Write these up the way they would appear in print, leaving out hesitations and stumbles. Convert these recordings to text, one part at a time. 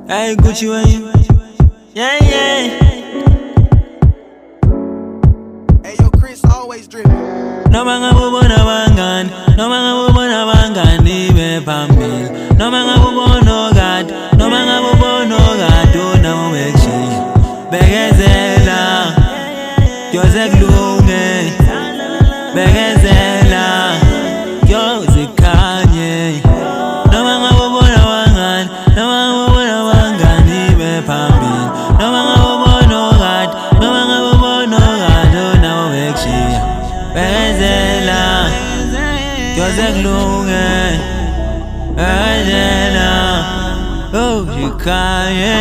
Hey, Gucci Wayne. Yeah, yeah. Hey, yo, Chris always dripping. No manga bubona bangan, no manga bubona bangan ibe phambili. No manga bubono God, no manga bubono God una wechi. Begezela, Jose Glunge. Begezela, Jose Kanye. No manga bubona bangan, no manga bubona bangan ibe phambili. No manga bubono God, no manga bubono God una wechi. Begezela, Jose Glunge. Begezela, Jose Kanye.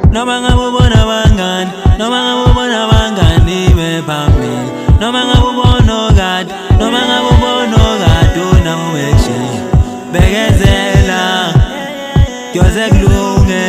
No manga bubona bangan, no manga bubona bangan ibe phambili. No manga bubono God, no manga bubono God una wechi. Begezela, Jose Glunge.